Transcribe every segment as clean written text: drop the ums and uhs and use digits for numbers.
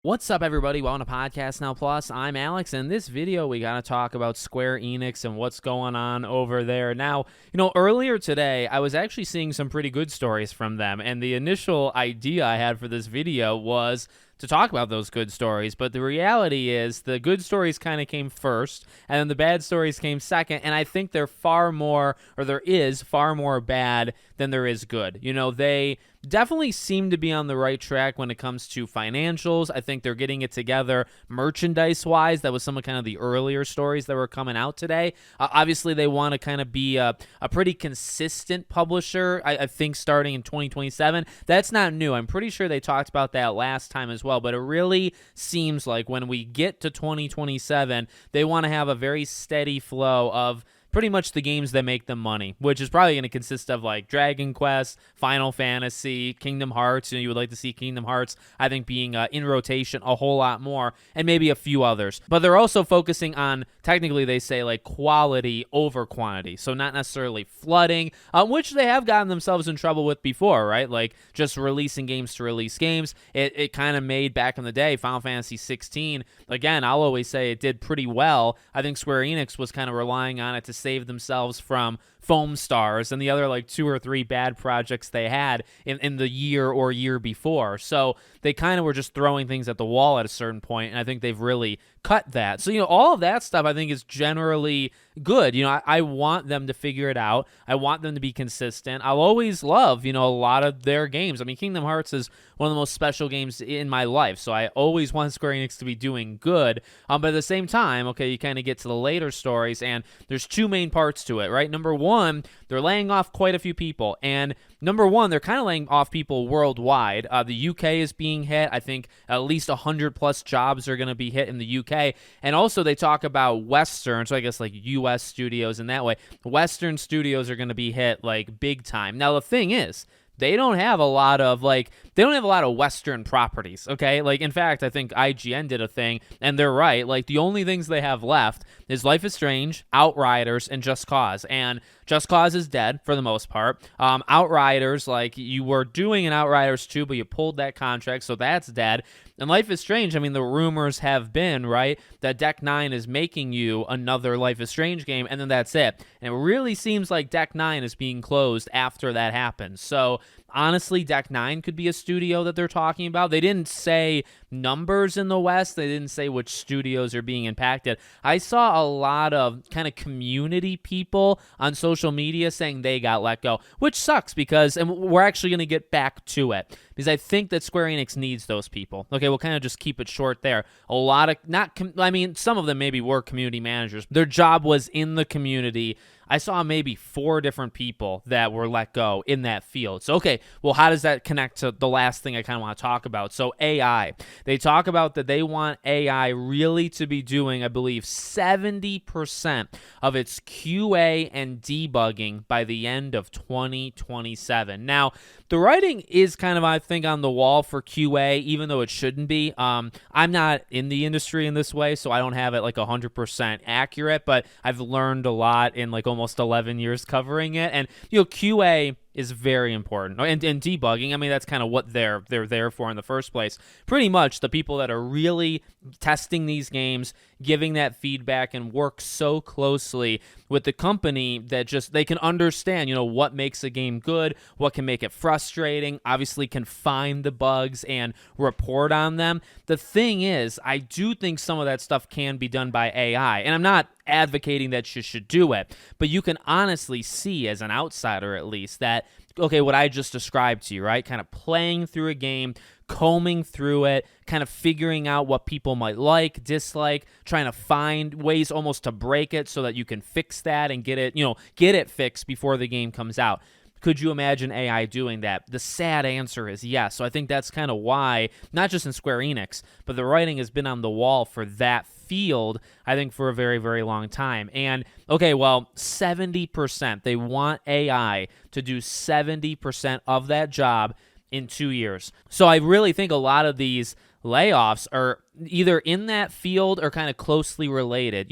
What's up, everybody? Welcome to Podcast Now Plus. I'm Alex, and in this video, we got to talk about Square Enix and what's going on over there. Now, earlier today, I was actually seeing some pretty good stories from them, and the initial idea I had for this video was to talk about those good stories, but the reality is the good stories kind of came first, and then the bad stories came second, and I think there is far more bad than there is good. They definitely seem to be on the right track when it comes to financials. I think they're getting it together merchandise-wise. That was some of kind of the earlier stories that were coming out today. Obviously, they want to kind of be a pretty consistent publisher, I think, starting in 2027. That's not new. I'm pretty sure they talked about that last time as well, but it really seems like when we get to 2027, they want to have a very steady flow of pretty much the games that make them money, which is probably going to consist of like Dragon Quest, Final Fantasy, Kingdom Hearts. You would like to see Kingdom Hearts, I think, being in rotation a whole lot more, and maybe a few others. But they're also focusing on, technically they say, like quality over quantity. So not necessarily flooding, which they have gotten themselves in trouble with before, right? Like just releasing games to release games. It kind of made back in the day, Final Fantasy 16, again, I'll always say it did pretty well. I think Square Enix was kind of relying on it to save themselves from Foam Stars and the other like 2 or 3 bad projects they had in the year before. So they kind of were just throwing things at the wall at a certain point, and I think they've really cut that. So, all of that stuff I think is generally good. I want them to figure it out. I want them to be consistent. I'll always love, a lot of their games. I mean, Kingdom Hearts is one of the most special games in my life, so I always want Square Enix to be doing good. But at the same time, okay, you kind of get to the later stories, and there's 2 main parts to it, right? Number one, they're laying off quite a few people, and number one, they're kind of laying off people worldwide. The UK is being hit. I think at least 100 plus jobs are going to be hit in the UK. And also they talk about Western, so I guess like US studios in that way. Western studios are going to be hit like big time. Now the thing is, they don't have a lot of Western properties, okay? Like, in fact, I think IGN did a thing, and they're right. Like, the only things they have left is Life is Strange, Outriders, and Just Cause. And Just Cause is dead for the most part. Outriders, like, you were doing an Outriders 2, but you pulled that contract, so that's dead. And Life is Strange, I mean, the rumors have been, right, that Deck 9 is making you another Life is Strange game, and then that's it. And it really seems like Deck 9 is being closed after that happens. So, honestly, Deck 9 could be a studio that they're talking about. They didn't say numbers in the West. They didn't say which studios are being impacted. I saw a lot of kind of community people on social media saying they got let go, which sucks because, and we're actually going to get back to it, because I think that Square Enix needs those people. Okay, we'll kind of just keep it short there. A lot of, some of them maybe were community managers. Their job was in the community. I saw maybe 4 different people that were let go in that field. So, okay, well, how does that connect to the last thing I kind of want to talk about? So, AI. They talk about that they want AI really to be doing, I believe, 70% of its QA and debugging by the end of 2027. Now, the writing is kind of, I think, on the wall for QA, even though it shouldn't be. I'm not in the industry in this way, so I don't have it like 100% accurate, but I've learned a lot in like almost 11 years covering it. And, QA is very important. And debugging, I mean, that's kind of what they're there for in the first place. Pretty much the people that are really testing these games, giving that feedback, and work so closely with the company that just they can understand, what makes a game good, what can make it frustrating, obviously can find the bugs and report on them. The thing is, I do think some of that stuff can be done by AI, and I'm not advocating that you should do it, but you can honestly see, as an outsider at least, that, okay, what I just described to you, right? Kind of playing through a game, combing through it, kind of figuring out what people might like, dislike, trying to find ways almost to break it so that you can fix that and get it fixed before the game comes out. Could you imagine AI doing that? The sad answer is yes. So I think that's kind of why, not just in Square Enix, but the writing has been on the wall for that field, I think, for a very, very long time. And, okay, well, 70%. They want AI to do 70% of that job in 2 years. So I really think a lot of these layoffs are either in that field or kind of closely related.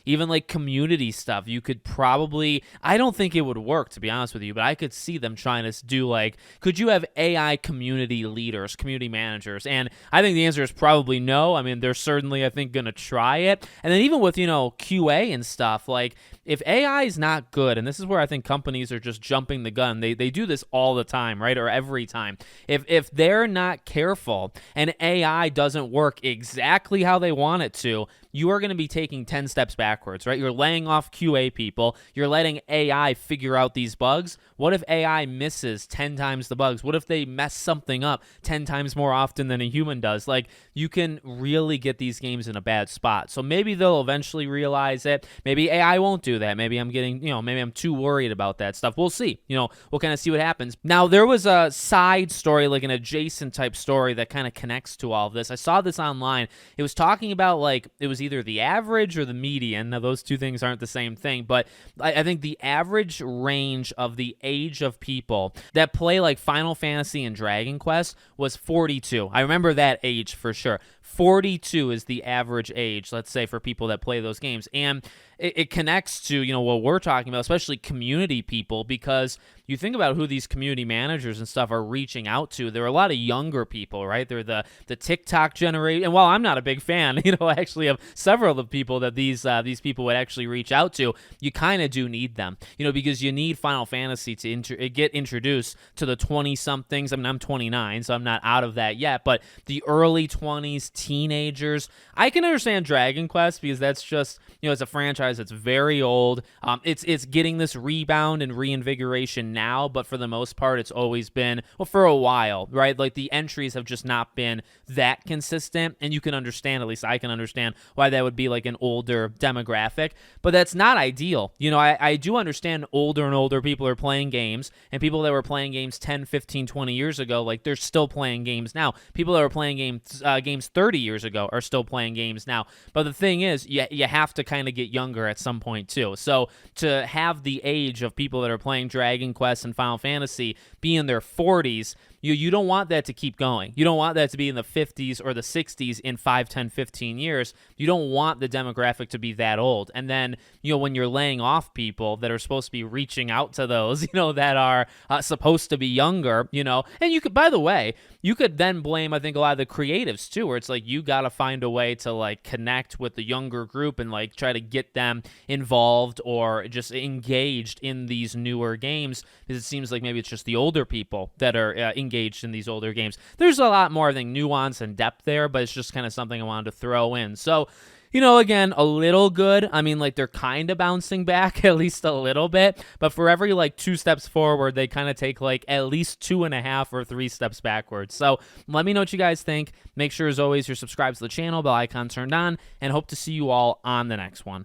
Even like community stuff, you could probably, I don't think it would work, to be honest with you, but I could see them trying to do like, could you have AI community leaders, community managers? And I think the answer is probably no. I mean, they're certainly, I think, going to try it. And then even with, QA and stuff, like if AI is not good, and this is where I think companies are just jumping the gun, they do this all the time, right? Or every time. If they're not careful and AI doesn't work exactly how they want it to, you are going to be taking 10 steps backwards, right? You're laying off QA people. You're letting AI figure out these bugs. What if AI misses 10 times the bugs? What if they mess something up 10 times more often than a human does? Like, you can really get these games in a bad spot. So maybe they'll eventually realize it. Maybe AI won't do that. Maybe I'm getting, maybe I'm too worried about that stuff. We'll see. We'll kind of see what happens. Now, there was a side story, like an adjacent type story that kind of connects to all of this. I saw this online. It was talking about, like, it was either the average or the median. Now, those two things aren't the same thing, but I think the average range of the age of people that play like Final Fantasy and Dragon Quest was 42. I remember that age for sure. 42 is the average age, let's say, for people that play those games. And it connects to, what we're talking about, especially community people, because you think about who these community managers and stuff are reaching out to. There are a lot of younger people, right? They're the TikTok generation. And while I'm not a big fan, actually of several of the people that these people would actually reach out to, you kind of do need them, because you need Final Fantasy to get introduced to the 20-somethings. I mean, I'm 29, so I'm not out of that yet, but the early 20s, teenagers. I can understand Dragon Quest because that's just, it's a franchise that's very old. It's getting this rebound and reinvigoration now, but for the most part, it's always been, well, for a while, right? Like the entries have just not been that consistent, and you can understand, at least I can understand, why that would be like an older demographic, but that's not ideal. I do understand older and older people are playing games, and people that were playing games 10, 15, 20 years ago, like they're still playing games now. People that were playing games 30 years ago are still playing games now. But the thing is, you have to kind of get younger at some point too. So to have the age of people that are playing Dragon Quest and Final Fantasy be in their 40s, you don't want that to keep going. You don't want that to be in the 50s or the 60s in 5, 10, 15 years. You don't want the demographic to be that old. And then, when you're laying off people that are supposed to be reaching out to those, that are supposed to be younger, and you could, by the way, you could then blame, I think, a lot of the creatives too, where it's like you got to find a way to like connect with the younger group and like try to get them involved or just engaged in these newer games, because it seems like maybe it's just the older people that are engaged in these older games. There's a lot more, I think, nuance and depth there, but it's just kind of something I wanted to throw in. So, again, a little good. I mean, like, they're kind of bouncing back at least a little bit, but for every like 2 steps forward, they kind of take like at least 2.5 or 3 steps backwards. So let me know what you guys think. Make sure, as always, you're subscribed to the channel, bell icon turned on, and hope to see you all on the next one.